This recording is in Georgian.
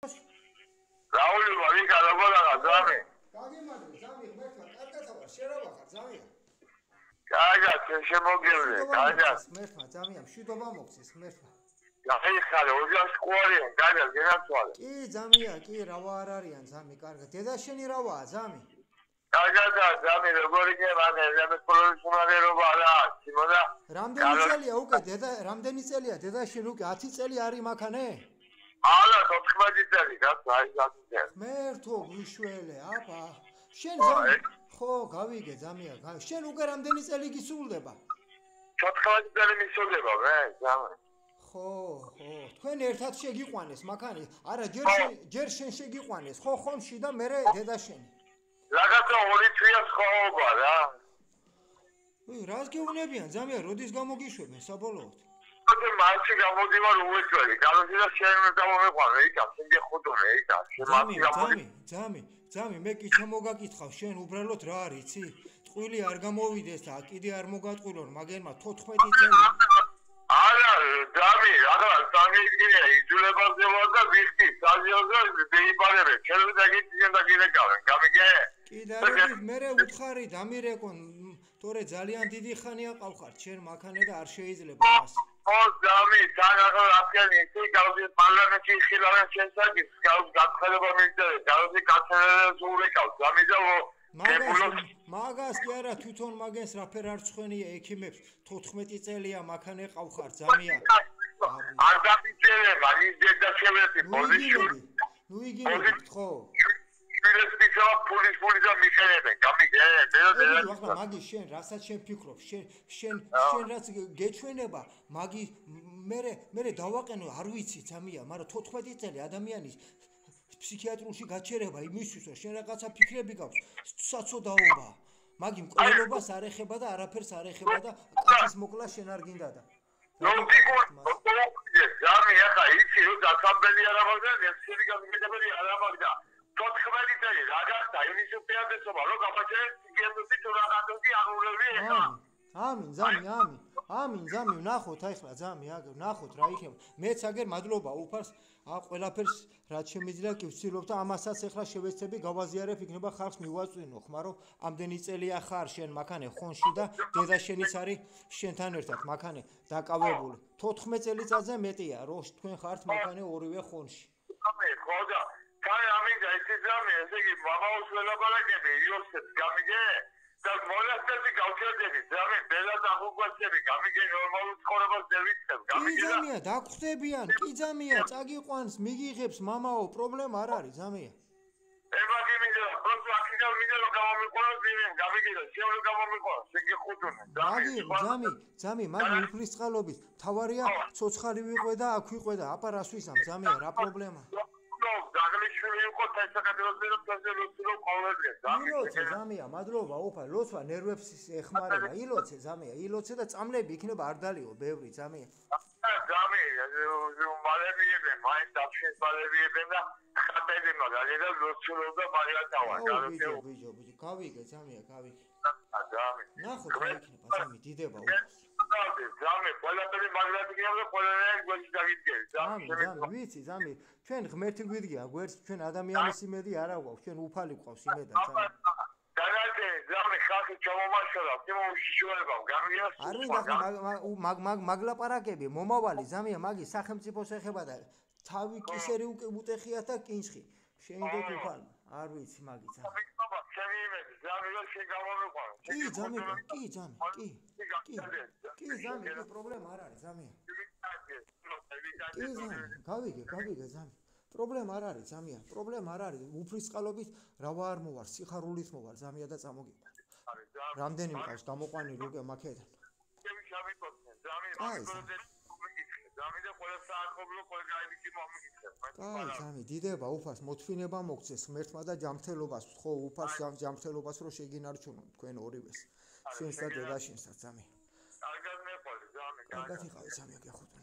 Raul, Marie, Calabola, Zami. Kaga, შემოგივლე, kaga. ღმერთმა ძალიან მშვიდობა მოგცეს ღმერთმა. ახლა ოჯახ სკოლი, kaga, გენაცვალე. კი, ძალიან, კი, რავა არ არიან ძამი, კარგად. დედა შენი რავაა, ძამი? kaga და ძამი როგორი გემანე, მე პროფესიონალობა რა, სიმონა. რამდენი წელია უკვე დედა, რამდენი წელია დედა შენ უკვე 10 წელი არის მაქანე? ალა 14 წელი, რა, აი 10 წელი. ღმერთო, გიშველე, აბა. შენ ძამი ხო, გავიგე ძამია. შენ უკვე რამდენი წელი გისულდება? 14 წელი მისულდება, მე, ძამი. ხო, თქვენ ერთად შეგიყვანეს მაქანი. არა, ჯერ შენ შეგიყვანეს, ხო, ხომში და მე დედა შენი. რაღაცა ორი თვეა ცხოვრობა რა. რას გეუბნებიან, ძამია, როდის გამოგიშვებენ საბოლოოდ? მე მასში გამოდივარ უეჭველი, განსი და შენ გამომეყვანე, იქა, შენ გეხუტუნე, იქა. ძამი, მე კი ჩამოგაკითხავ, შენ უბრალოდ რა არის, იცი? ტყვილი არ გამოვიდეს და კიდე არ მოგატყვილონ, მაგერმა 14 წელი. არა, ძამი, ახლა საგეიგია, იძულებაზე ვარ და ვიხდი, საზიოზე მეიპარებენ, შენ დაგიწიან და გირეკავენ, გამიგე? კი და მე უთხარი დამირეკონ, თორე ძალიან დიდი ხანია ყავხარ, შენ მაქანე და არ შეიძლება მას. ო, ძამი, თან ახლა აფგენი, ისე გავდი პარლამენტში ხილავენ შენსაგის, გაგხელება მისდევე, გავდი კაცერებს ურეკავ, ძამი და მაგას კი არა თვითონ მაგენს რაფერ არ ცხენია ექიმებს 14 წელია მაქანე ყავხარ ძამია არ დაფიწერე მაგის დედაშევეთი პოზიციური ნუ იგინე ხო შვილებს პიცა პოლიცია და მიხერებენ გამიგე ახლა მაგის შენ რასაც შენ ფიქრობ შენ რაც გეჩვენება მაგი მე დავაყენო არ ვიცი ძამია მაგრამ 14 წელი ადამიანის ფსიქიატრიაში გაჩერება იმისთვის რომ შენ რაღაცა ფიქრები გაქვს საცოდაობა მაგი მკვლელობას არ ეხება და არაფერს არ ეხება და კაცის მოკლა შენ არ გინდა და ძამი ახლა იცი რომ დასაბელი არ ამაგდა ნერსები გამიგებები არ ამაგდა 14 წელი რა გახდა იუნისუფიადესობა რომ გაბაჭე ფსიქიატრში თუ რაღაცები აღურები ეხა ამინ ძამი ვნახოთ ახლა ძამი აგერ ვნახოთ რა იქნება მეც აგერ მადლობა უფარს ყველაფერს რაც შემიძლია კი ვცდილობ და ამასაც ახლა შევეცდები გავაზიარებ იქნება ხალხს მივაწვინო ხმა რომ ამდენი წელია ხარ შენ მაქანე ხონში და დედა შენიც არის შენთან ერთად მაქანე დაკავებული 14 წელიწადზე მეტია რომ თქვენ ხართ მაქანე ორივე ხონში ხო და კაი ამიგა ისე ძამი ესე იგი მამაოს ველაპარაკები იოსებს გამიგე და მონასტერში გავჩერდები ძამი ბელა დაღუგვაცები გამიგე ნორმალურ ცხოვრებას დევიცებ გამიგე კი ძამია დაგხვდებიან კი ძამია წაგიყვანს მიგიღებს მამაო პრობლემა არ არის ძამია ებაგი მინდა პროცესი აქედან მინდა რომ გამომიყვანოს ვინმე გამიგე და შენ რომ გამომიყვანოს შენ გეხუთუნე ძამი მაგი უფლის წყალობით თავარია ცოცხალი ვიყვე და აქ ვიყვე და აპა რას ვისამ ძამია რა პრობლემა დაგლიშვილი იყო თესაკადროზე და თესელოსრო ყოველდღე ილოცე ძამია მადლობა უფა ლოცვა ნერვებს ეხმარება ილოცე ძამია ილოცე და წამლები იქნება არ დალიო ბევრი ძამია ძამი მალებიებენ მაინც დაფშეს მალებიებენ და ხატები მაგალითად და ლოცულობ და მაგალითავა ბიჯო გავიგე ძამია გავიგე ძამი ნახოთ რა იქნება ძამი დიდება უფას ძამი ყველაფერი მაგალითად გიამ და ყველანაირ გვერდში დაგიდგები ძამი ვიცი ძამი ჩვენ ღმერთი გვიდგია გვერდს ჩვენ ადამიანის იმედი არა გვაქვს ჩვენ უფალი გვყავს იმედა ძამი დაგაჭე ძამი ხალხი ჩამომაშორა შემოუშიშოება გამიგეს არ მინდა მაგლაპარაკები მომავალი ძამია მაგი სახელმწიფოს ეხება და თავი კისერი უკვე უტეხია და კინცხი შეინდოთ უფალი არ ვიცი მაგი ძამი კი ძამი პრობლემა არ არის ძამია კი ძამი გავიგე ძამი პრობლემა არ არის ძამია პრობლემა არ არის უფლის წყალობით რავა არ მოვარ სიხარულით მოვარ ძამია და წამოგიყვან რამდენი მყავს გამოყვანილი უკვე მაქედან ძამი დიდება უფას მოთვინება მოგცეს ღმერთმა და ჯანმრთელობას ხო უფას ჯანმრთელობას რომ შეგინარჩუნო თქვენ ორივეს შენს და დედაშენსაც ძამი კარგად იყავი ძამია გეხუთვნე